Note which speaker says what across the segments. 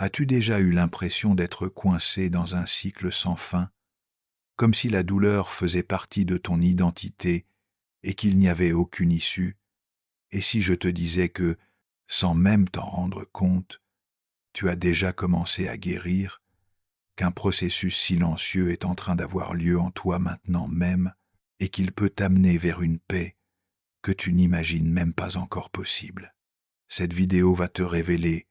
Speaker 1: As-tu déjà eu l'impression d'être coincé dans un cycle sans fin, comme si la douleur faisait partie de ton identité et qu'il n'y avait aucune issue? Et si je te disais que, sans même t'en rendre compte, tu as déjà commencé à guérir, qu'un processus silencieux est en train d'avoir lieu en toi maintenant même et qu'il peut t'amener vers une paix que tu n'imagines même pas encore possible? Cette vidéo va te révéler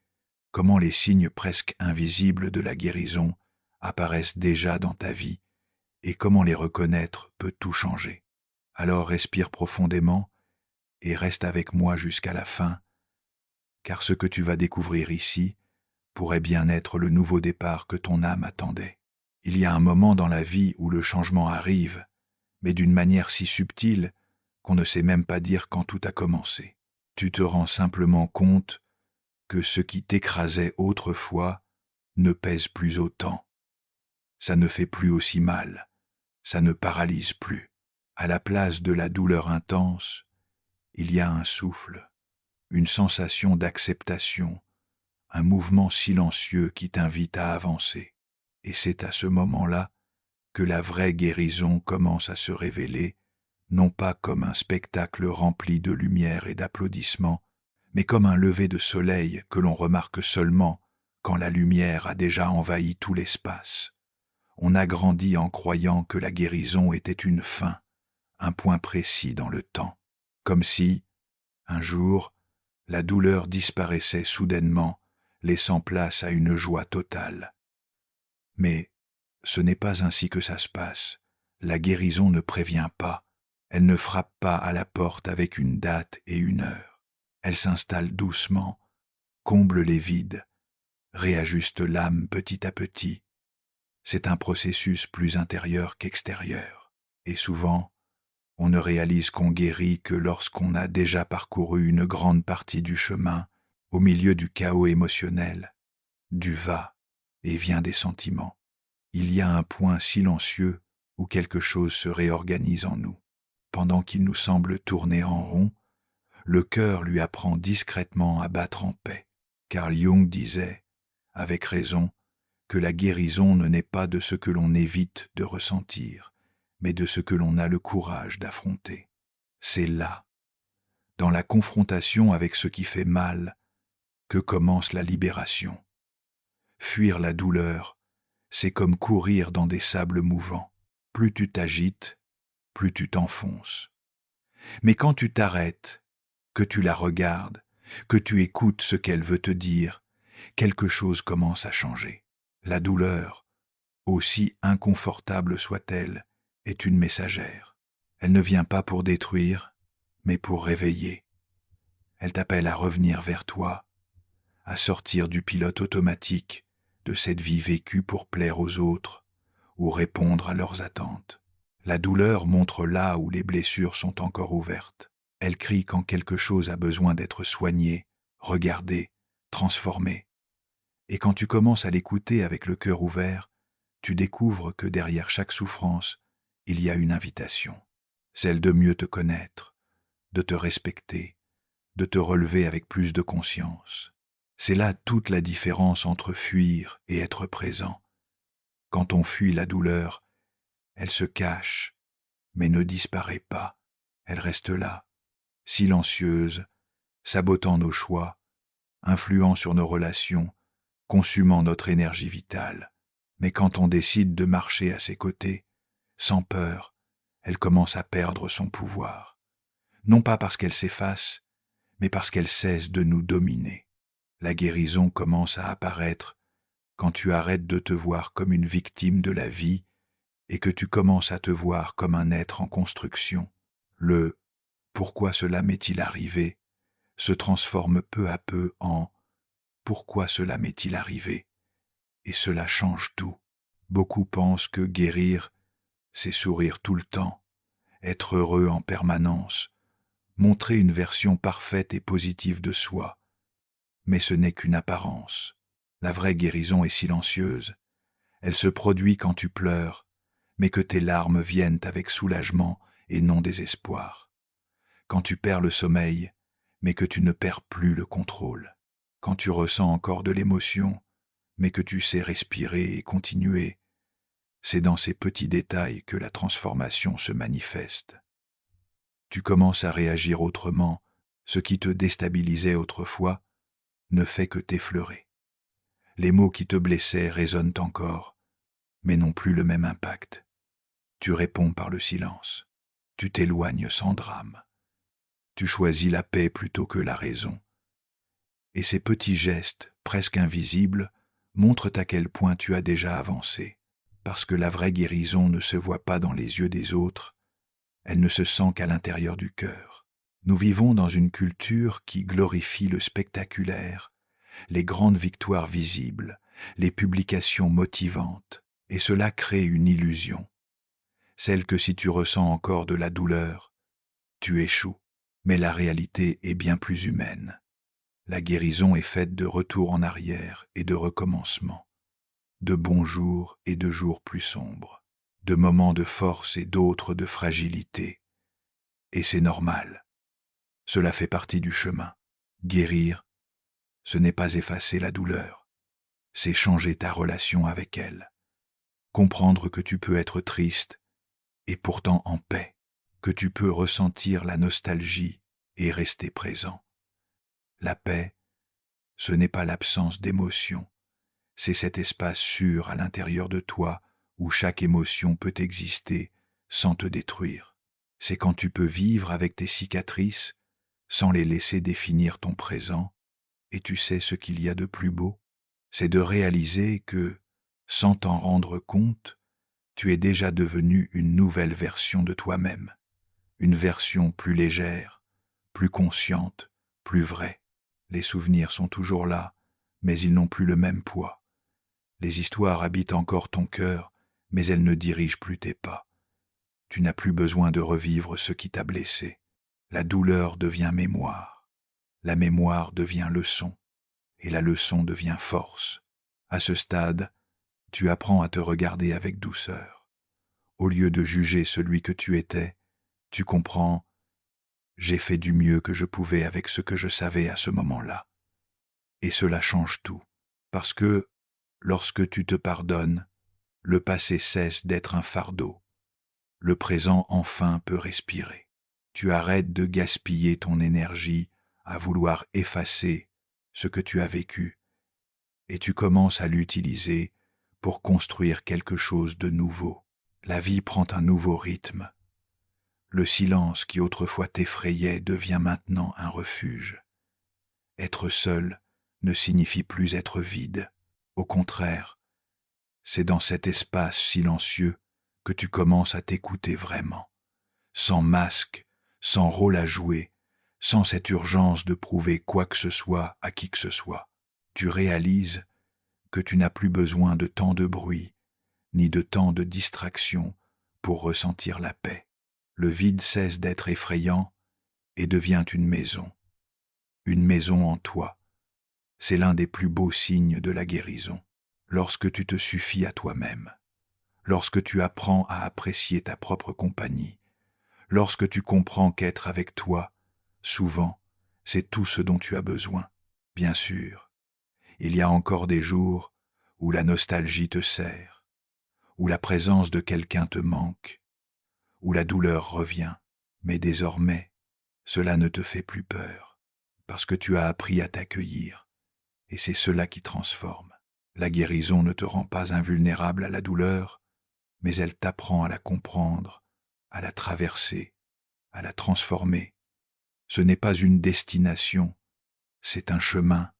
Speaker 1: comment les signes presque invisibles de la guérison apparaissent déjà dans ta vie et comment les reconnaître peut tout changer. Alors respire profondément et reste avec moi jusqu'à la fin, car ce que tu vas découvrir ici pourrait bien être le nouveau départ que ton âme attendait. Il y a un moment dans la vie où le changement arrive, mais d'une manière si subtile qu'on ne sait même pas dire quand tout a commencé. Tu te rends simplement compte que ce qui t'écrasait autrefois ne pèse plus autant. Ça ne fait plus aussi mal, ça ne paralyse plus. À la place de la douleur intense, il y a un souffle, une sensation d'acceptation, un mouvement silencieux qui t'invite à avancer. Et c'est à ce moment-là que la vraie guérison commence à se révéler, non pas comme un spectacle rempli de lumière et d'applaudissements, mais comme un lever de soleil que l'on remarque seulement quand la lumière a déjà envahi tout l'espace. On a grandi en croyant que la guérison était une fin, un point précis dans le temps, comme si, un jour, la douleur disparaissait soudainement, laissant place à une joie totale. Mais ce n'est pas ainsi que ça se passe. La guérison ne prévient pas, elle ne frappe pas à la porte avec une date et une heure. Elle s'installe doucement, comble les vides, réajuste l'âme petit à petit. C'est un processus plus intérieur qu'extérieur. Et souvent, on ne réalise qu'on guérit que lorsqu'on a déjà parcouru une grande partie du chemin, au milieu du chaos émotionnel, du va-et-vient des sentiments. Il y a un point silencieux où quelque chose se réorganise en nous. Pendant qu'il nous semble tourner en rond, le cœur lui apprend discrètement à battre en paix. Carl Jung disait, avec raison, que la guérison ne naît pas de ce que l'on évite de ressentir, mais de ce que l'on a le courage d'affronter. C'est là, dans la confrontation avec ce qui fait mal, que commence la libération. Fuir la douleur, c'est comme courir dans des sables mouvants. Plus tu t'agites, plus tu t'enfonces. Mais quand tu t'arrêtes, que tu la regardes, que tu écoutes ce qu'elle veut te dire, quelque chose commence à changer. La douleur, aussi inconfortable soit-elle, est une messagère. Elle ne vient pas pour détruire, mais pour réveiller. Elle t'appelle à revenir vers toi, à sortir du pilote automatique, de cette vie vécue pour plaire aux autres ou répondre à leurs attentes. La douleur montre là où les blessures sont encore ouvertes. Elle crie quand quelque chose a besoin d'être soigné, regardé, transformé. Et quand tu commences à l'écouter avec le cœur ouvert, tu découvres que derrière chaque souffrance, il y a une invitation, celle de mieux te connaître, de te respecter, de te relever avec plus de conscience. C'est là toute la différence entre fuir et être présent. Quand on fuit la douleur, elle se cache, mais ne disparaît pas. Elle reste là, silencieuse, sabotant nos choix, influant sur nos relations, consumant notre énergie vitale. Mais quand on décide de marcher à ses côtés, sans peur, elle commence à perdre son pouvoir. Non pas parce qu'elle s'efface, mais parce qu'elle cesse de nous dominer. La guérison commence à apparaître quand tu arrêtes de te voir comme une victime de la vie et que tu commences à te voir comme un être en construction. Le « pourquoi cela m'est-il arrivé ?» se transforme peu à peu en « pourquoi cela m'est-il arrivé ?» et cela change tout. Beaucoup pensent que guérir, c'est sourire tout le temps, être heureux en permanence, montrer une version parfaite et positive de soi. Mais ce n'est qu'une apparence. La vraie guérison est silencieuse. Elle se produit quand tu pleures, mais que tes larmes viennent avec soulagement et non désespoir. Quand tu perds le sommeil, mais que tu ne perds plus le contrôle. Quand tu ressens encore de l'émotion, mais que tu sais respirer et continuer. C'est dans ces petits détails que la transformation se manifeste. Tu commences à réagir autrement, ce qui te déstabilisait autrefois ne fait que t'effleurer. Les mots qui te blessaient résonnent encore, mais n'ont plus le même impact. Tu réponds par le silence. Tu t'éloignes sans drame. Tu choisis la paix plutôt que la raison. Et ces petits gestes, presque invisibles, montrent à quel point tu as déjà avancé, parce que la vraie guérison ne se voit pas dans les yeux des autres, elle ne se sent qu'à l'intérieur du cœur. Nous vivons dans une culture qui glorifie le spectaculaire, les grandes victoires visibles, les publications motivantes, et cela crée une illusion, celle que si tu ressens encore de la douleur, tu échoues, mais la réalité est bien plus humaine. La guérison est faite de retours en arrière et de recommencement, de bons jours et de jours plus sombres, de moments de force et d'autres de fragilité. Et c'est normal. Cela fait partie du chemin. Guérir, ce n'est pas effacer la douleur, c'est changer ta relation avec elle. Comprendre que tu peux être triste et pourtant en paix, que tu peux ressentir la nostalgie et rester présent. La paix, ce n'est pas l'absence d'émotion, c'est cet espace sûr à l'intérieur de toi où chaque émotion peut exister sans te détruire. C'est quand tu peux vivre avec tes cicatrices sans les laisser définir ton présent, et tu sais ce qu'il y a de plus beau, c'est de réaliser que, sans t'en rendre compte, tu es déjà devenu une nouvelle version de toi-même, une version plus légère, plus consciente, plus vraie. Les souvenirs sont toujours là, mais ils n'ont plus le même poids. Les histoires habitent encore ton cœur, mais elles ne dirigent plus tes pas. Tu n'as plus besoin de revivre ce qui t'a blessé. La douleur devient mémoire. La mémoire devient leçon. Et la leçon devient force. À ce stade, tu apprends à te regarder avec douceur. Au lieu de juger celui que tu étais, tu comprends « j'ai fait du mieux que je pouvais avec ce que je savais à ce moment-là ». Et cela change tout, parce que, lorsque tu te pardonnes, le passé cesse d'être un fardeau. Le présent enfin peut respirer. Tu arrêtes de gaspiller ton énergie à vouloir effacer ce que tu as vécu, et tu commences à l'utiliser pour construire quelque chose de nouveau. La vie prend un nouveau rythme. Le silence qui autrefois t'effrayait devient maintenant un refuge. Être seul ne signifie plus être vide. Au contraire, c'est dans cet espace silencieux que tu commences à t'écouter vraiment, sans masque, sans rôle à jouer, sans cette urgence de prouver quoi que ce soit à qui que ce soit. Tu réalises que tu n'as plus besoin de tant de bruit, ni de tant de distraction pour ressentir la paix. Le vide cesse d'être effrayant et devient une maison en toi. C'est l'un des plus beaux signes de la guérison, lorsque tu te suffis à toi-même, lorsque tu apprends à apprécier ta propre compagnie, lorsque tu comprends qu'être avec toi, souvent, c'est tout ce dont tu as besoin. Bien sûr, il y a encore des jours où la nostalgie te serre, où la présence de quelqu'un te manque, où la douleur revient, mais désormais, cela ne te fait plus peur, parce que tu as appris à t'accueillir, et c'est cela qui transforme. La guérison ne te rend pas invulnérable à la douleur, mais elle t'apprend à la comprendre, à la traverser, à la transformer. Ce n'est pas une destination, c'est un chemin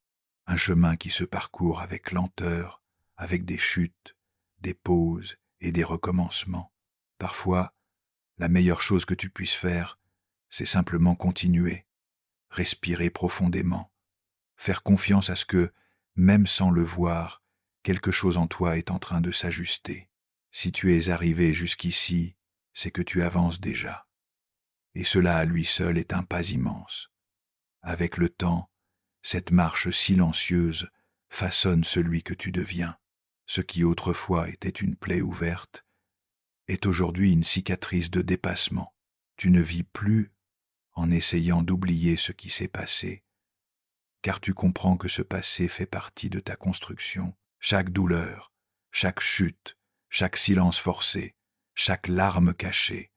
Speaker 1: qui se parcourt avec lenteur, avec des chutes, des pauses et des recommencements. Parfois, la meilleure chose que tu puisses faire, c'est simplement continuer, respirer profondément, faire confiance à ce que, même sans le voir, quelque chose en toi est en train de s'ajuster. Si tu es arrivé jusqu'ici, c'est que tu avances déjà. Et cela à lui seul est un pas immense. Avec le temps, cette marche silencieuse façonne celui que tu deviens. Ce qui autrefois était une plaie ouverte est aujourd'hui une cicatrice de dépassement. Tu ne vis plus en essayant d'oublier ce qui s'est passé, car tu comprends que ce passé fait partie de ta construction chaque douleur, chaque chute, chaque silence forcé, chaque larme cachée,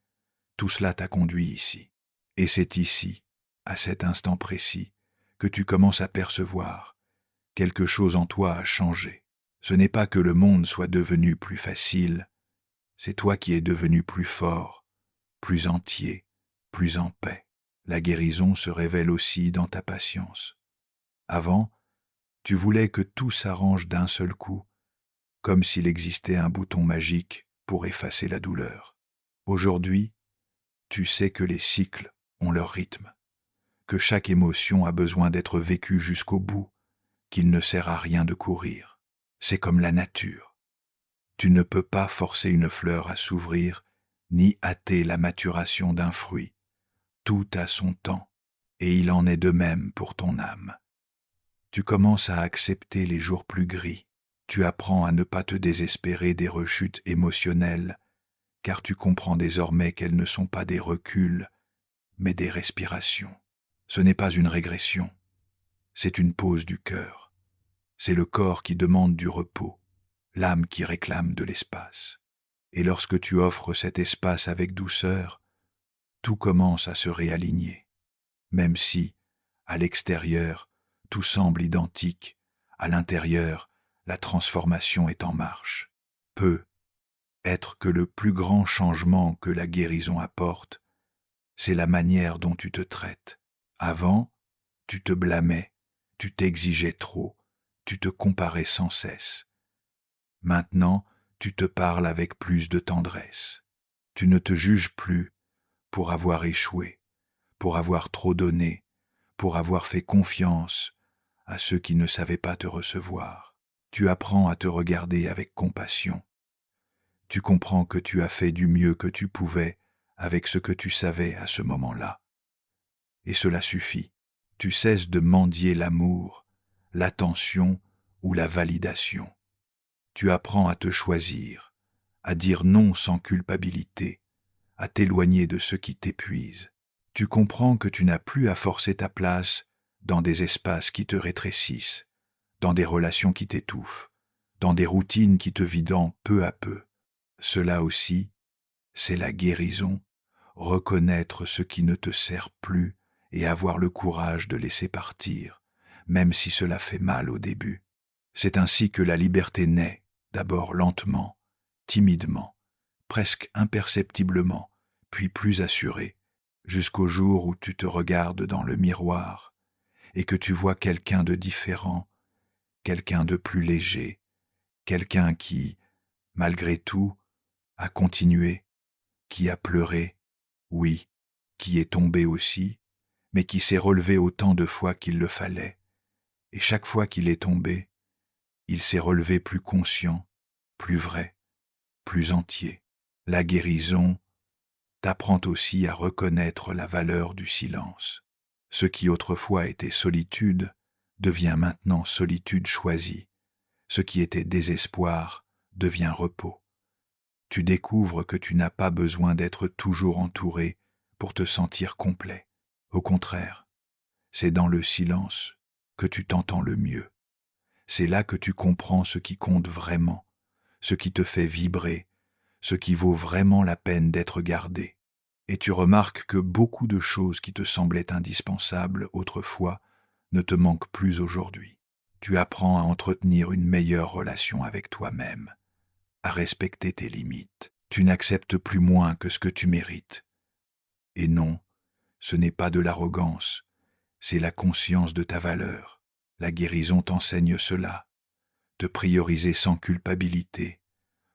Speaker 1: tout cela t'a conduit ici. Et c'est ici, à cet instant précis, que tu commences à percevoir. Quelque chose en toi a changé. Ce n'est pas que le monde soit devenu plus facile, c'est toi qui es devenu plus fort, plus entier, plus en paix. La guérison se révèle aussi dans ta patience. Avant, tu voulais que tout s'arrange d'un seul coup, comme s'il existait un bouton magique pour effacer la douleur. Aujourd'hui, tu sais que les cycles ont leur rythme, que chaque émotion a besoin d'être vécue jusqu'au bout, qu'il ne sert à rien de courir. C'est comme la nature. Tu ne peux pas forcer une fleur à s'ouvrir, ni hâter la maturation d'un fruit. Tout a son temps, et il en est de même pour ton âme. Tu commences à accepter les jours plus gris. Tu apprends à ne pas te désespérer des rechutes émotionnelles, car tu comprends désormais qu'elles ne sont pas des reculs, mais des respirations. Ce n'est pas une régression, c'est une pause du cœur. C'est le corps qui demande du repos, l'âme qui réclame de l'espace. Et lorsque tu offres cet espace avec douceur, tout commence à se réaligner. Même si, à l'extérieur, tout semble identique, à l'intérieur, la transformation est en marche. Peut être que le plus grand changement que la guérison apporte, c'est la manière dont tu te traites. Avant, tu te blâmais, tu t'exigeais trop, tu te comparais sans cesse. Maintenant, tu te parles avec plus de tendresse. Tu ne te juges plus pour avoir échoué, pour avoir trop donné, pour avoir fait confiance à ceux qui ne savaient pas te recevoir. Tu apprends à te regarder avec compassion. Tu comprends que tu as fait du mieux que tu pouvais avec ce que tu savais à ce moment-là. Et cela suffit. Tu cesses de mendier l'amour, l'attention ou la validation. Tu apprends à te choisir, à dire non sans culpabilité, à t'éloigner de ce qui t'épuise. Tu comprends que tu n'as plus à forcer ta place dans des espaces qui te rétrécissent, dans des relations qui t'étouffent, dans des routines qui te vident peu à peu. Cela aussi, c'est la guérison, reconnaître ce qui ne te sert plus et avoir le courage de laisser partir, même si cela fait mal au début. C'est ainsi que la liberté naît, d'abord lentement, timidement, presque imperceptiblement, puis plus assurée, jusqu'au jour où tu te regardes dans le miroir et que tu vois quelqu'un de différent, quelqu'un de plus léger, quelqu'un qui, malgré tout, a continué, qui a pleuré, oui, qui est tombé aussi, mais qui s'est relevé autant de fois qu'il le fallait, et chaque fois qu'il est tombé, il s'est relevé plus conscient, plus vrai, plus entier. La guérison t'apprend aussi à reconnaître la valeur du silence. Ce qui autrefois était solitude devient maintenant solitude choisie. Ce qui était désespoir devient repos. Tu découvres que tu n'as pas besoin d'être toujours entouré pour te sentir complet. Au contraire, c'est dans le silence que tu t'entends le mieux. C'est là que tu comprends ce qui compte vraiment, ce qui te fait vibrer, ce qui vaut vraiment la peine d'être gardé. Et tu remarques que beaucoup de choses qui te semblaient indispensables autrefois ne te manquent plus aujourd'hui. Tu apprends à entretenir une meilleure relation avec toi-même, à respecter tes limites. Tu n'acceptes plus moins que ce que tu mérites. Et non, ce n'est pas de l'arrogance, c'est la conscience de ta valeur. La guérison t'enseigne cela, te prioriser sans culpabilité,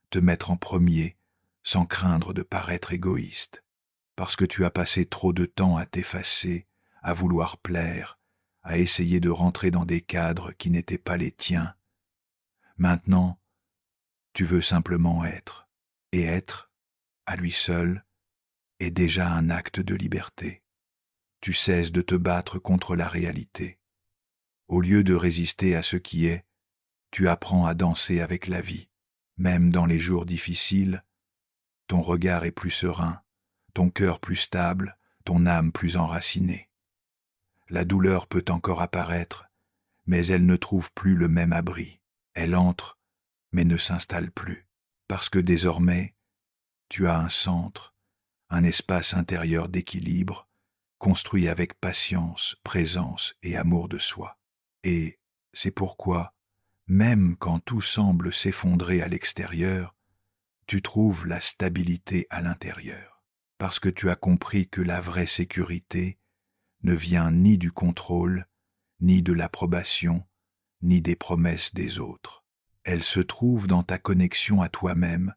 Speaker 1: te mettre en premier sans craindre de paraître égoïste. Parce que tu as passé trop de temps à t'effacer, à vouloir plaire, à essayer de rentrer dans des cadres qui n'étaient pas les tiens. Maintenant, tu veux simplement être, et être, à lui seul, est déjà un acte de liberté. Tu cesses de te battre contre la réalité. Au lieu de résister à ce qui est, tu apprends à danser avec la vie. Même dans les jours difficiles, ton regard est plus serein, ton cœur plus stable, ton âme plus enracinée. La douleur peut encore apparaître, mais elle ne trouve plus le même abri. Elle entre mais ne s'installe plus, parce que désormais, tu as un centre, un espace intérieur d'équilibre, construit avec patience, présence et amour de soi. Et c'est pourquoi, même quand tout semble s'effondrer à l'extérieur, tu trouves la stabilité à l'intérieur, parce que tu as compris que la vraie sécurité ne vient ni du contrôle, ni de l'approbation, ni des promesses des autres. Elle se trouve dans ta connexion à toi-même,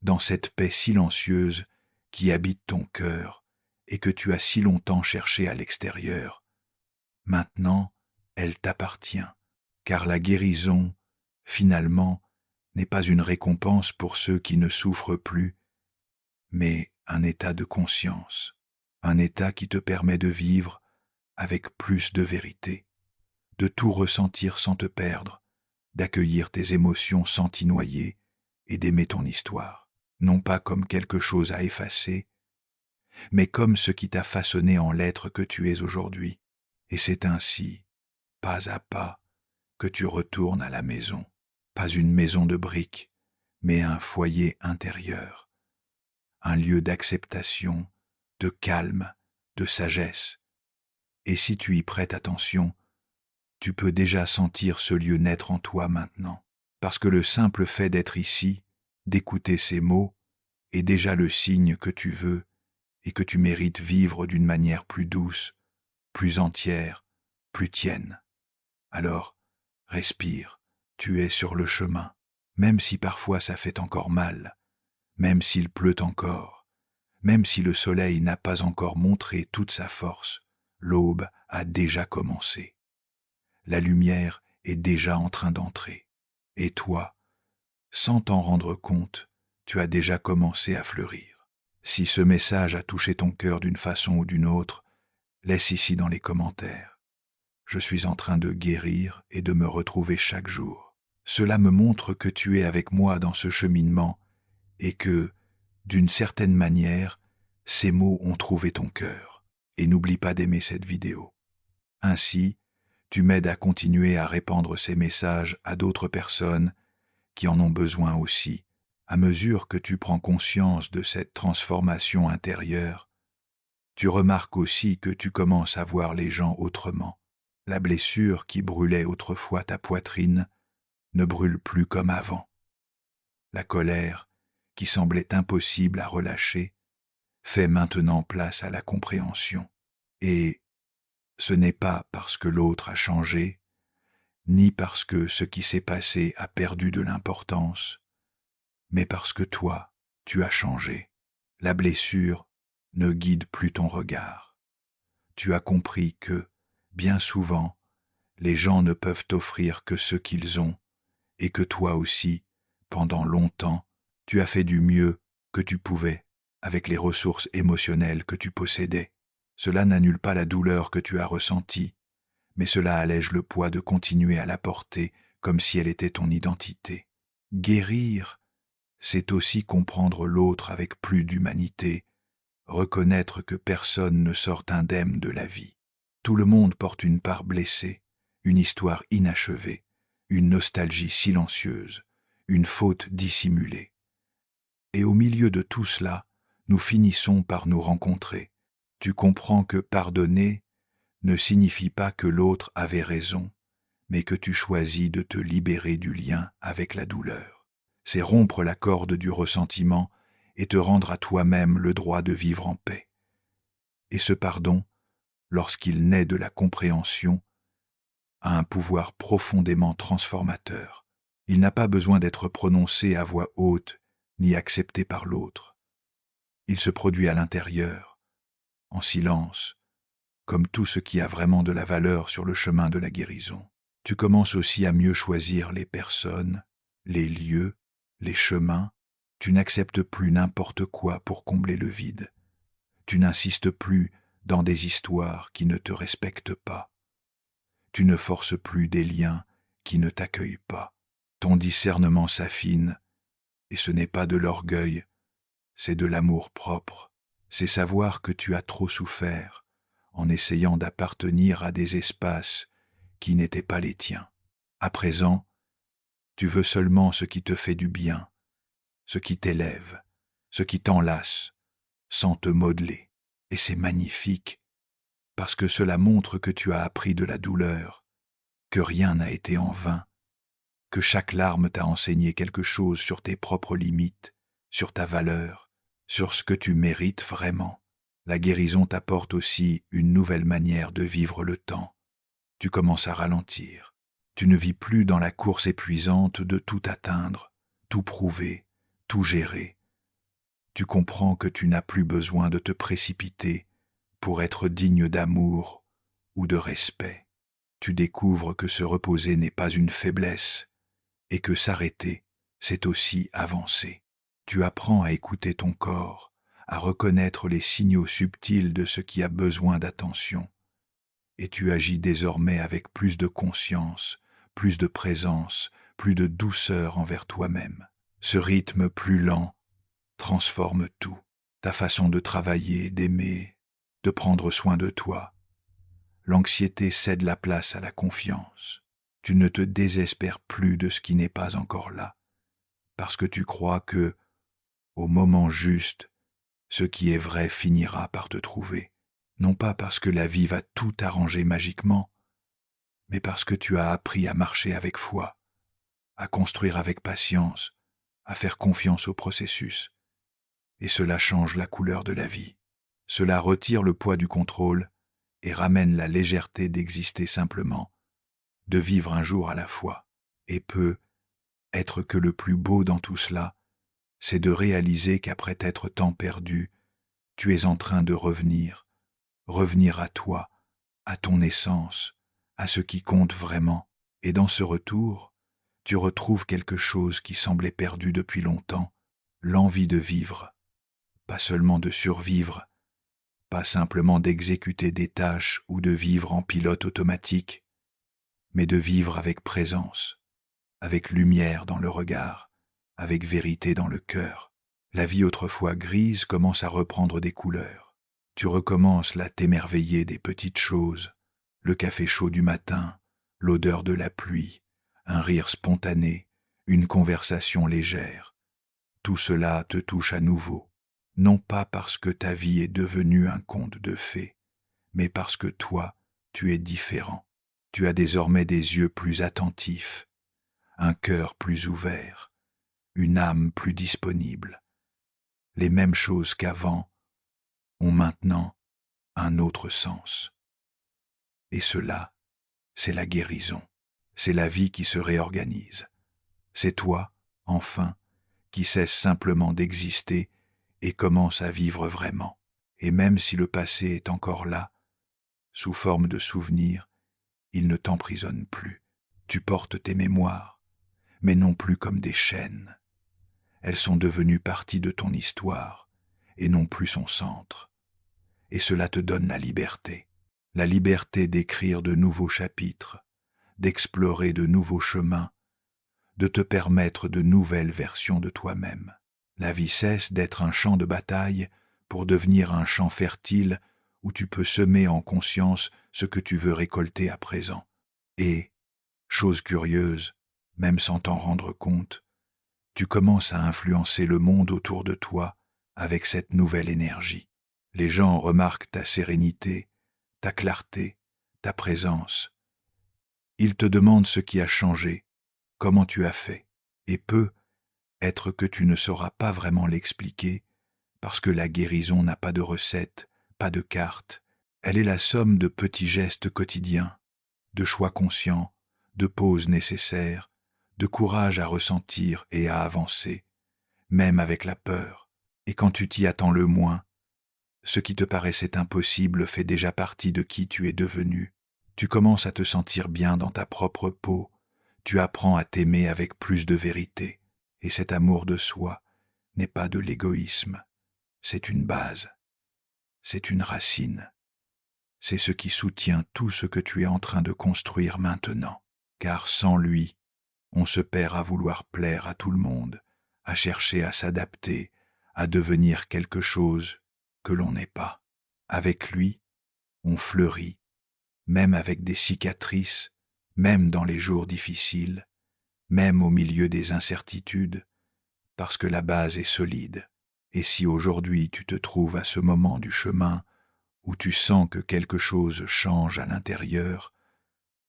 Speaker 1: dans cette paix silencieuse qui habite ton cœur et que tu as si longtemps cherché à l'extérieur. Maintenant, elle t'appartient, car la guérison, finalement, n'est pas une récompense pour ceux qui ne souffrent plus, mais un état de conscience, un état qui te permet de vivre avec plus de vérité, de tout ressentir sans te perdre, d'accueillir tes émotions sans t'y noyer et d'aimer ton histoire, non pas comme quelque chose à effacer, mais comme ce qui t'a façonné en l'être que tu es aujourd'hui. Et c'est ainsi, pas à pas, que tu retournes à la maison, pas une maison de briques, mais un foyer intérieur, un lieu d'acceptation, de calme, de sagesse. Et si tu y prêtes attention, tu peux déjà sentir ce lieu naître en toi maintenant, parce que le simple fait d'être ici, d'écouter ces mots, est déjà le signe que tu veux et que tu mérites vivre d'une manière plus douce, plus entière, plus tienne. Alors, respire, tu es sur le chemin, même si parfois ça fait encore mal, même s'il pleut encore, même si le soleil n'a pas encore montré toute sa force, l'aube a déjà commencé. La lumière est déjà en train d'entrer. Et toi, sans t'en rendre compte, tu as déjà commencé à fleurir. Si ce message a touché ton cœur d'une façon ou d'une autre, laisse ici dans les commentaires. Je suis en train de guérir et de me retrouver chaque jour. Cela me montre que tu es avec moi dans ce cheminement et que, d'une certaine manière, ces mots ont trouvé ton cœur. Et n'oublie pas d'aimer cette vidéo. Ainsi, tu m'aides à continuer à répandre ces messages à d'autres personnes qui en ont besoin aussi. À mesure que tu prends conscience de cette transformation intérieure, tu remarques aussi que tu commences à voir les gens autrement. La blessure qui brûlait autrefois ta poitrine ne brûle plus comme avant. La colère, qui semblait impossible à relâcher, fait maintenant place à la compréhension. Et ce n'est pas parce que l'autre a changé, ni parce que ce qui s'est passé a perdu de l'importance, mais parce que toi, tu as changé. La blessure ne guide plus ton regard. Tu as compris que, bien souvent, les gens ne peuvent t'offrir que ce qu'ils ont, et que toi aussi, pendant longtemps, tu as fait du mieux que tu pouvais avec les ressources émotionnelles que tu possédais. Cela n'annule pas la douleur que tu as ressentie, mais cela allège le poids de continuer à la porter comme si elle était ton identité. Guérir, c'est aussi comprendre l'autre avec plus d'humanité, reconnaître que personne ne sort indemne de la vie. Tout le monde porte une part blessée, une histoire inachevée, une nostalgie silencieuse, une faute dissimulée. Et au milieu de tout cela, nous finissons par nous rencontrer. Tu comprends que pardonner ne signifie pas que l'autre avait raison, mais que tu choisis de te libérer du lien avec la douleur. C'est rompre la corde du ressentiment et te rendre à toi-même le droit de vivre en paix. Et ce pardon, lorsqu'il naît de la compréhension, a un pouvoir profondément transformateur. Il n'a pas besoin d'être prononcé à voix haute ni accepté par l'autre. Il se produit à l'intérieur, en silence, comme tout ce qui a vraiment de la valeur sur le chemin de la guérison. Tu commences aussi à mieux choisir les personnes, les lieux, les chemins. Tu n'acceptes plus n'importe quoi pour combler le vide. Tu n'insistes plus dans des histoires qui ne te respectent pas. Tu ne forces plus des liens qui ne t'accueillent pas. Ton discernement s'affine, et ce n'est pas de l'orgueil, c'est de l'amour propre. C'est savoir que tu as trop souffert en essayant d'appartenir à des espaces qui n'étaient pas les tiens. À présent, Tu veux seulement ce qui te fait du bien, ce qui t'élève, ce qui t'enlace, sans te modeler. Et c'est magnifique, parce que cela montre que tu as appris de la douleur, que rien n'a été en vain, que chaque larme t'a enseigné quelque chose sur tes propres limites, sur ta valeur, sur ce que tu mérites vraiment. La guérison t'apporte aussi une nouvelle manière de vivre le temps. Tu commences à ralentir. Tu ne vis plus dans la course épuisante de tout atteindre, tout prouver, tout gérer. Tu comprends que tu n'as plus besoin de te précipiter pour être digne d'amour ou de respect. Tu découvres que se reposer n'est pas une faiblesse et que s'arrêter, c'est aussi avancer. Tu apprends à écouter ton corps, à reconnaître les signaux subtils de ce qui a besoin d'attention. Et tu agis désormais avec plus de conscience, plus de présence, plus de douceur envers toi-même. Ce rythme plus lent transforme tout. Ta façon de travailler, d'aimer, de prendre soin de toi. L'anxiété cède la place à la confiance. Tu ne te désespères plus de ce qui n'est pas encore là, parce que tu crois que, au moment juste, ce qui est vrai finira par te trouver. Non pas parce que la vie va tout arranger magiquement, mais parce que tu as appris à marcher avec foi, à construire avec patience, à faire confiance au processus. Et cela change la couleur de la vie. Cela retire le poids du contrôle et ramène la légèreté d'exister simplement, de vivre un jour à la fois. Et peut être que le plus beau dans tout cela, c'est de réaliser qu'après t'être tant perdu, tu es en train de revenir à toi, à ton essence, à ce qui compte vraiment. Et dans ce retour, tu retrouves quelque chose qui semblait perdu depuis longtemps, l'envie de vivre, pas seulement de survivre, pas simplement d'exécuter des tâches ou de vivre en pilote automatique, mais de vivre avec présence, avec lumière dans le regard, avec vérité dans le cœur. La vie autrefois grise commence à reprendre des couleurs. Tu recommences à t'émerveiller des petites choses, le café chaud du matin, l'odeur de la pluie, un rire spontané, une conversation légère. Tout cela te touche à nouveau, non pas parce que ta vie est devenue un conte de fées, mais parce que toi, tu es différent. Tu as désormais des yeux plus attentifs, un cœur plus ouvert, une âme plus disponible. Les mêmes choses qu'avant ont maintenant un autre sens. Et cela, c'est la guérison. C'est la vie qui se réorganise. C'est toi, enfin, qui cesse simplement d'exister et commence à vivre vraiment. Et même si le passé est encore là, sous forme de souvenirs, il ne t'emprisonne plus. Tu portes tes mémoires, mais non plus comme des chaînes. Elles sont devenues partie de ton histoire et non plus son centre. Et cela te donne la liberté d'écrire de nouveaux chapitres, d'explorer de nouveaux chemins, de te permettre de nouvelles versions de toi-même. La vie cesse d'être un champ de bataille pour devenir un champ fertile où tu peux semer en conscience ce que tu veux récolter à présent. Et, chose curieuse, même sans t'en rendre compte, tu commences à influencer le monde autour de toi avec cette nouvelle énergie. Les gens remarquent ta sérénité, ta clarté, ta présence. Ils te demandent ce qui a changé, comment tu as fait, et peut être que tu ne sauras pas vraiment l'expliquer, parce que la guérison n'a pas de recette, pas de carte. Elle est la somme de petits gestes quotidiens, de choix conscients, de pauses nécessaires, de courage à ressentir et à avancer, même avec la peur. Et quand tu t'y attends le moins, ce qui te paraissait impossible fait déjà partie de qui tu es devenu. Tu commences à te sentir bien dans ta propre peau, tu apprends à t'aimer avec plus de vérité. Et cet amour de soi n'est pas de l'égoïsme, c'est une base, c'est une racine. C'est ce qui soutient tout ce que tu es en train de construire maintenant. Car sans lui, on se perd à vouloir plaire à tout le monde, à chercher à s'adapter, à devenir quelque chose que l'on n'est pas. Avec lui, on fleurit, même avec des cicatrices, même dans les jours difficiles, même au milieu des incertitudes, parce que la base est solide. Et si aujourd'hui tu te trouves à ce moment du chemin où tu sens que quelque chose change à l'intérieur,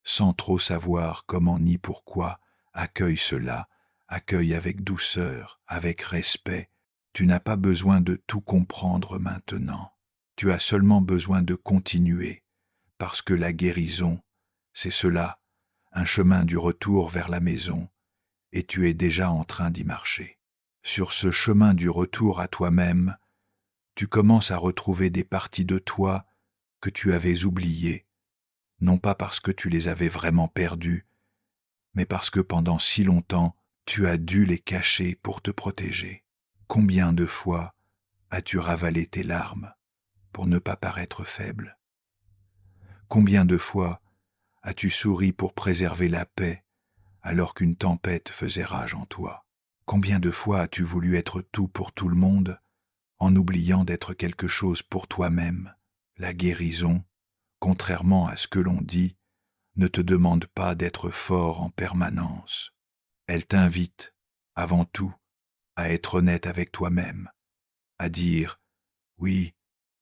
Speaker 1: sans trop savoir comment ni pourquoi, accueille cela, accueille avec douceur, avec respect. Tu n'as pas besoin de tout comprendre maintenant. Tu as seulement besoin de continuer, parce que la guérison, c'est cela, un chemin du retour vers la maison, et tu es déjà en train d'y marcher. Sur ce chemin du retour à toi-même, tu commences à retrouver des parties de toi que tu avais oubliées, non pas parce que tu les avais vraiment perdues, mais parce que pendant si longtemps, tu as dû les cacher pour te protéger. Combien de fois as-tu ravalé tes larmes pour ne pas paraître faible? Combien de fois as-tu souri pour préserver la paix alors qu'une tempête faisait rage en toi? Combien de fois as-tu voulu être tout pour tout le monde en oubliant d'être quelque chose pour toi-même? La guérison, contrairement à ce que l'on dit, ne te demande pas d'être fort en permanence. Elle t'invite, avant tout, à être honnête avec toi-même, à dire « Oui,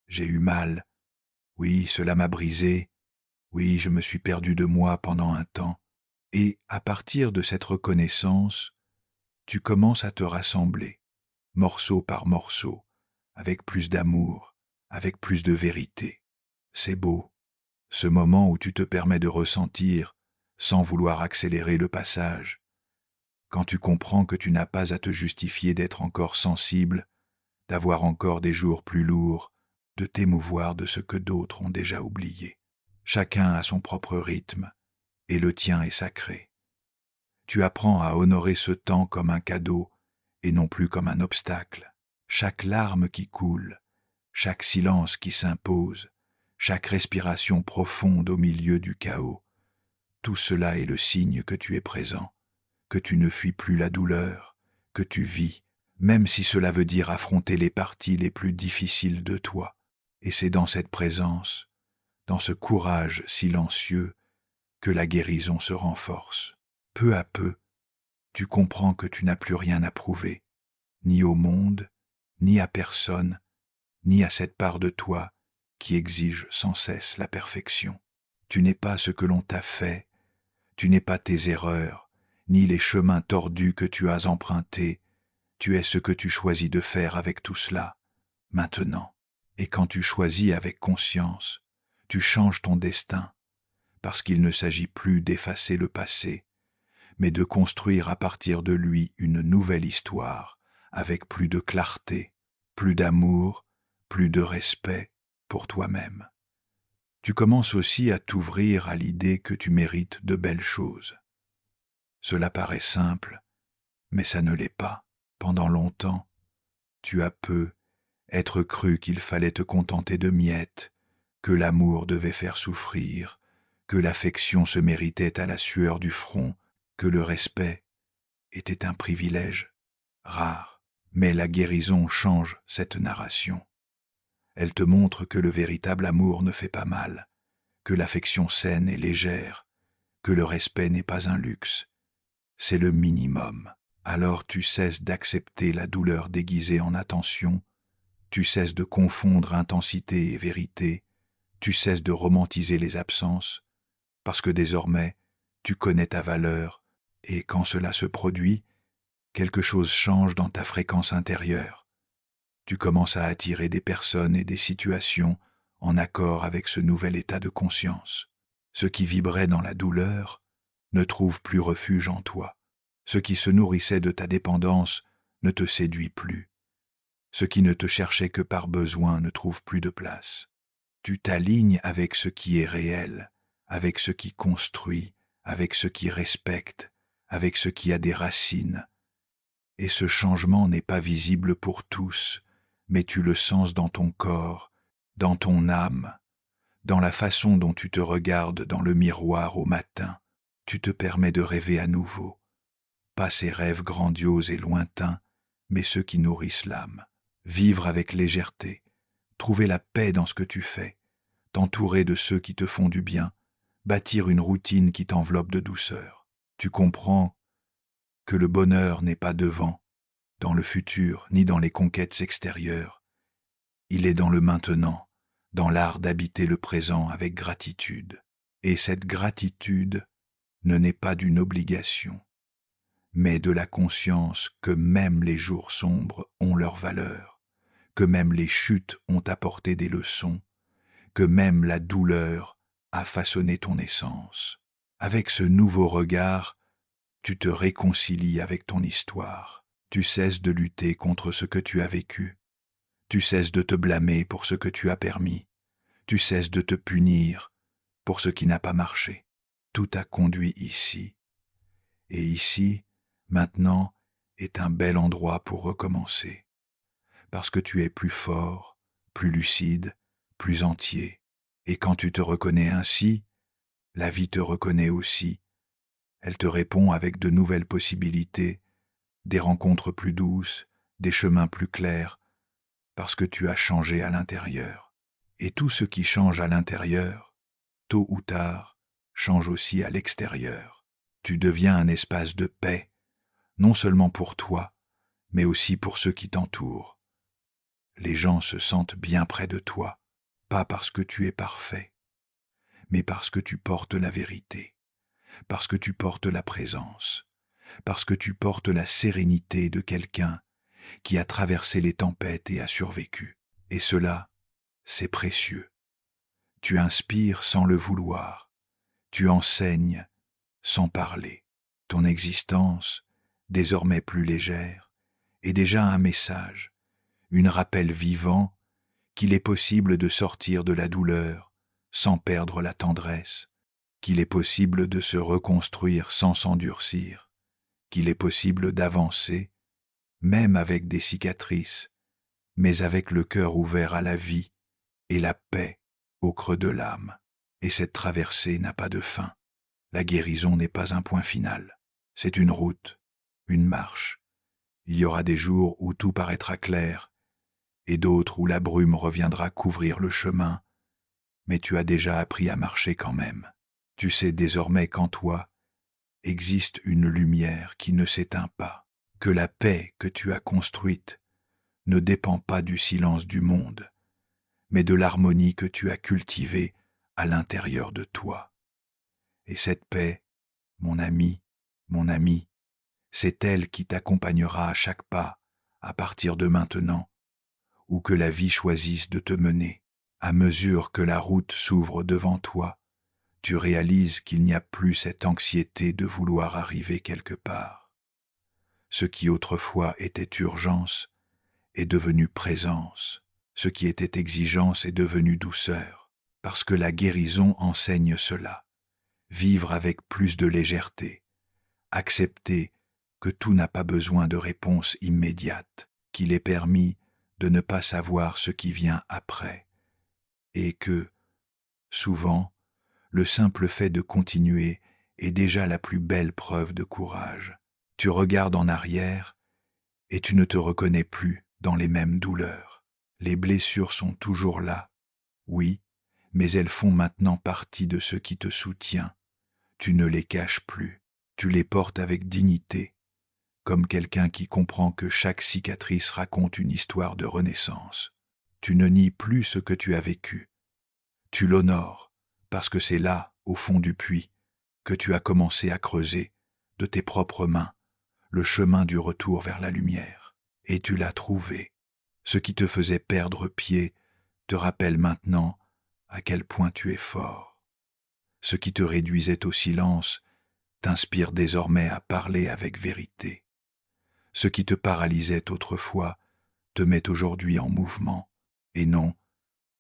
Speaker 1: j'ai eu mal, oui, cela m'a brisé, oui, je me suis perdu de moi pendant un temps. » Et à partir de cette reconnaissance, tu commences à te rassembler, morceau par morceau, avec plus d'amour, avec plus de vérité. C'est beau, ce moment où tu te permets de ressentir, sans vouloir accélérer le passage, quand tu comprends que tu n'as pas à te justifier d'être encore sensible, d'avoir encore des jours plus lourds, de t'émouvoir de ce que d'autres ont déjà oublié. Chacun a son propre rythme, et le tien est sacré. Tu apprends à honorer ce temps comme un cadeau, et non plus comme un obstacle. Chaque larme qui coule, chaque silence qui s'impose, chaque respiration profonde au milieu du chaos, tout cela est le signe que tu es présent, que tu ne fuis plus la douleur, que tu vis, même si cela veut dire affronter les parties les plus difficiles de toi. Et c'est dans cette présence, dans ce courage silencieux, que la guérison se renforce. Peu à peu, tu comprends que tu n'as plus rien à prouver, ni au monde, ni à personne, ni à cette part de toi qui exige sans cesse la perfection. Tu n'es pas ce que l'on t'a fait, tu n'es pas tes erreurs, ni les chemins tordus que tu as empruntés, tu es ce que tu choisis de faire avec tout cela, maintenant. Et quand tu choisis avec conscience, tu changes ton destin, parce qu'il ne s'agit plus d'effacer le passé, mais de construire à partir de lui une nouvelle histoire, avec plus de clarté, plus d'amour, plus de respect pour toi-même. Tu commences aussi à t'ouvrir à l'idée que tu mérites de belles choses. Cela paraît simple, mais ça ne l'est pas. Pendant longtemps, tu as être cru qu'il fallait te contenter de miettes, que l'amour devait faire souffrir, que l'affection se méritait à la sueur du front, que le respect était un privilège rare. Mais la guérison change cette narration. Elle te montre que le véritable amour ne fait pas mal, que l'affection saine est légère, que le respect n'est pas un luxe, c'est le minimum. Alors tu cesses d'accepter la douleur déguisée en attention, tu cesses de confondre intensité et vérité, tu cesses de romantiser les absences, parce que désormais, tu connais ta valeur, et quand cela se produit, quelque chose change dans ta fréquence intérieure. Tu commences à attirer des personnes et des situations en accord avec ce nouvel état de conscience. Ce qui vibrait dans la douleur ne trouve plus refuge en toi. Ce qui se nourrissait de ta dépendance ne te séduit plus. Ce qui ne te cherchait que par besoin ne trouve plus de place. Tu t'alignes avec ce qui est réel, avec ce qui construit, avec ce qui respecte, avec ce qui a des racines. Et ce changement n'est pas visible pour tous, mais tu le sens dans ton corps, dans ton âme, dans la façon dont tu te regardes dans le miroir au matin. Tu te permets de rêver à nouveau. Pas ces rêves grandioses et lointains, mais ceux qui nourrissent l'âme. Vivre avec légèreté, trouver la paix dans ce que tu fais, t'entourer de ceux qui te font du bien, bâtir une routine qui t'enveloppe de douceur. Tu comprends que le bonheur n'est pas devant, dans le futur, ni dans les conquêtes extérieures. Il est dans le maintenant, dans l'art d'habiter le présent avec gratitude. Et cette gratitude ne naît pas d'une obligation, mais de la conscience que même les jours sombres ont leur valeur, que même les chutes ont apporté des leçons, que même la douleur a façonné ton essence. Avec ce nouveau regard, tu te réconcilies avec ton histoire. Tu cesses de lutter contre ce que tu as vécu. Tu cesses de te blâmer pour ce que tu as permis. Tu cesses de te punir pour ce qui n'a pas marché. Tout a conduit ici. Et ici, maintenant, est un bel endroit pour recommencer. Parce que tu es plus fort, plus lucide, plus entier. Et quand tu te reconnais ainsi, la vie te reconnaît aussi. Elle te répond avec de nouvelles possibilités, des rencontres plus douces, des chemins plus clairs, parce que tu as changé à l'intérieur. Et tout ce qui change à l'intérieur, tôt ou tard, change aussi à l'extérieur. Tu deviens un espace de paix, non seulement pour toi, mais aussi pour ceux qui t'entourent. Les gens se sentent bien près de toi, pas parce que tu es parfait, mais parce que tu portes la vérité, parce que tu portes la présence, parce que tu portes la sérénité de quelqu'un qui a traversé les tempêtes et a survécu. Et cela, c'est précieux. Tu inspires sans le vouloir, tu enseignes sans parler. Ton existence, désormais plus légère, est déjà un message, un rappel vivant qu'il est possible de sortir de la douleur sans perdre la tendresse, qu'il est possible de se reconstruire sans s'endurcir, qu'il est possible d'avancer, même avec des cicatrices, mais avec le cœur ouvert à la vie et la paix au creux de l'âme. Et cette traversée n'a pas de fin. La guérison n'est pas un point final. C'est une route, une marche. Il y aura des jours où tout paraîtra clair, et d'autres où la brume reviendra couvrir le chemin, mais tu as déjà appris à marcher quand même. Tu sais désormais qu'en toi existe une lumière qui ne s'éteint pas, que la paix que tu as construite ne dépend pas du silence du monde, mais de l'harmonie que tu as cultivée à l'intérieur de toi. Et cette paix, mon ami, c'est elle qui t'accompagnera à chaque pas, à partir de maintenant, où que la vie choisisse de te mener. À mesure que la route s'ouvre devant toi, tu réalises qu'il n'y a plus cette anxiété de vouloir arriver quelque part. Ce qui autrefois était urgence est devenu présence. Ce qui était exigence est devenu douceur, parce que la guérison enseigne cela. Vivre avec plus de légèreté, accepter que tout n'a pas besoin de réponse immédiate, qu'il est permis de ne pas savoir ce qui vient après, et que, souvent, le simple fait de continuer est déjà la plus belle preuve de courage. Tu regardes en arrière et tu ne te reconnais plus dans les mêmes douleurs. Les blessures sont toujours là, oui, mais elles font maintenant partie de ce qui te soutient. Tu ne les caches plus, tu les portes avec dignité, comme quelqu'un qui comprend que chaque cicatrice raconte une histoire de renaissance. Tu ne nies plus ce que tu as vécu. Tu l'honores, parce que c'est là, au fond du puits, que tu as commencé à creuser, de tes propres mains, le chemin du retour vers la lumière. Et tu l'as trouvé. Ce qui te faisait perdre pied te rappelle maintenant à quel point tu es fort. Ce qui te réduisait au silence t'inspire désormais à parler avec vérité. Ce qui te paralysait autrefois te met aujourd'hui en mouvement. Et non,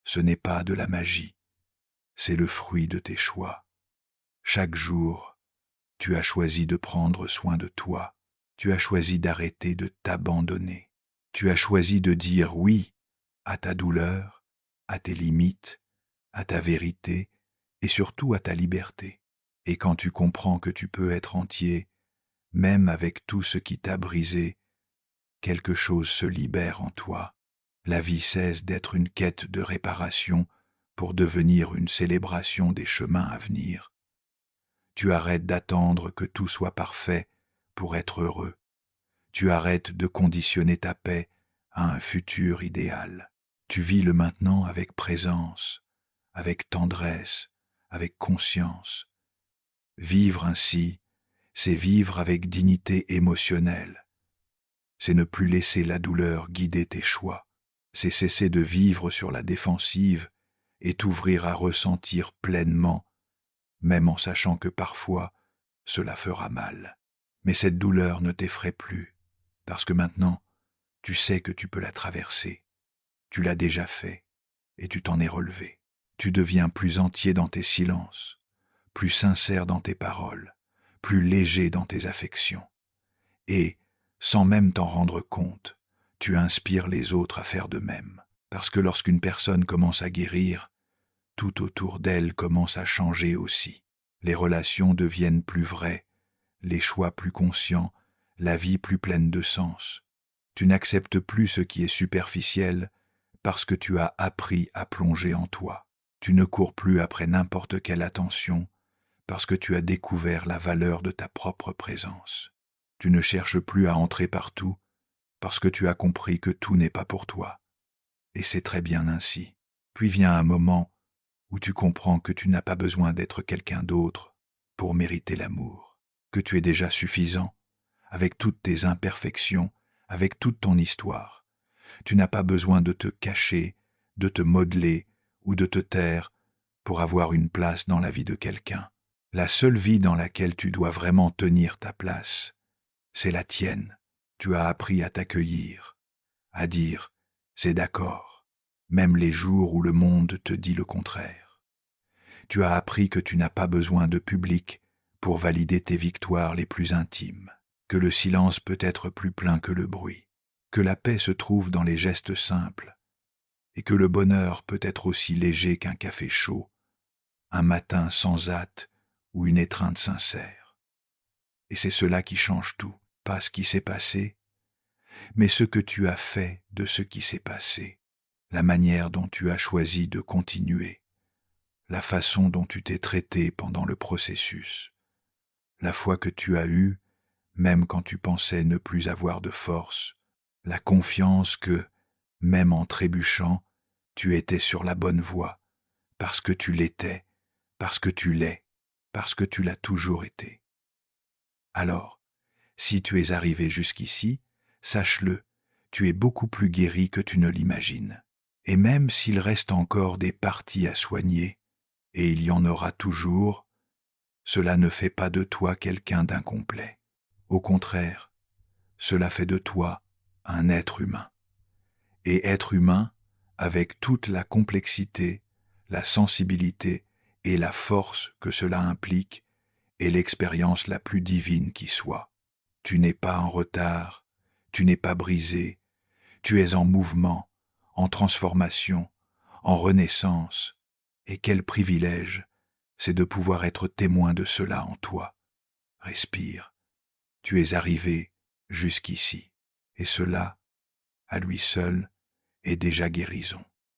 Speaker 1: ce n'est pas de la magie, c'est le fruit de tes choix. Chaque jour, tu as choisi de prendre soin de toi, tu as choisi d'arrêter de t'abandonner, tu as choisi de dire oui à ta douleur, à tes limites, à ta vérité et surtout à ta liberté. Et quand tu comprends que tu peux être entier, même avec tout ce qui t'a brisé, quelque chose se libère en toi. La vie cesse d'être une quête de réparation pour devenir une célébration des chemins à venir. Tu arrêtes d'attendre que tout soit parfait pour être heureux. Tu arrêtes de conditionner ta paix à un futur idéal. Tu vis le maintenant avec présence, avec tendresse, avec conscience. Vivre ainsi, c'est vivre avec dignité émotionnelle. C'est ne plus laisser la douleur guider tes choix. C'est cesser de vivre sur la défensive et t'ouvrir à ressentir pleinement, même en sachant que parfois cela fera mal. Mais cette douleur ne t'effraie plus, parce que maintenant, tu sais que tu peux la traverser. Tu l'as déjà fait, et tu t'en es relevé. Tu deviens plus entier dans tes silences, plus sincère dans tes paroles, plus léger dans tes affections. Et, sans même t'en rendre compte, tu inspires les autres à faire de même. Parce que lorsqu'une personne commence à guérir, tout autour d'elle commence à changer aussi. Les relations deviennent plus vraies, les choix plus conscients, la vie plus pleine de sens. Tu n'acceptes plus ce qui est superficiel parce que tu as appris à plonger en toi. Tu ne cours plus après n'importe quelle attention parce que tu as découvert la valeur de ta propre présence. Tu ne cherches plus à entrer partout parce que tu as compris que tout n'est pas pour toi. Et c'est très bien ainsi. Puis vient un moment où tu comprends que tu n'as pas besoin d'être quelqu'un d'autre pour mériter l'amour, que tu es déjà suffisant, avec toutes tes imperfections, avec toute ton histoire. Tu n'as pas besoin de te cacher, de te modeler ou de te taire pour avoir une place dans la vie de quelqu'un. La seule vie dans laquelle tu dois vraiment tenir ta place, c'est la tienne. Tu as appris à t'accueillir, à dire « c'est d'accord », même les jours où le monde te dit le contraire. Tu as appris que tu n'as pas besoin de public pour valider tes victoires les plus intimes, que le silence peut être plus plein que le bruit, que la paix se trouve dans les gestes simples, et que le bonheur peut être aussi léger qu'un café chaud, un matin sans hâte ou une étreinte sincère. Et c'est cela qui change tout, pas ce qui s'est passé, mais ce que tu as fait de ce qui s'est passé, la manière dont tu as choisi de continuer, la façon dont tu t'es traité pendant le processus, la foi que tu as eue, même quand tu pensais ne plus avoir de force, la confiance que, même en trébuchant, tu étais sur la bonne voie, parce que tu l'étais, parce que tu l'es, parce que tu l'as toujours été. Alors, si tu es arrivé jusqu'ici, sache-le, tu es beaucoup plus guéri que tu ne l'imagines. Et même s'il reste encore des parties à soigner, et il y en aura toujours, cela ne fait pas de toi quelqu'un d'incomplet. Au contraire, cela fait de toi un être humain. Et être humain, avec toute la complexité, la sensibilité et la force que cela implique, est l'expérience la plus divine qui soit. Tu n'es pas en retard, tu n'es pas brisé, tu es en mouvement, en transformation, en renaissance, et quel privilège c'est de pouvoir être témoin de cela en toi. Respire, tu es arrivé jusqu'ici, et cela, à lui seul, est déjà guérison.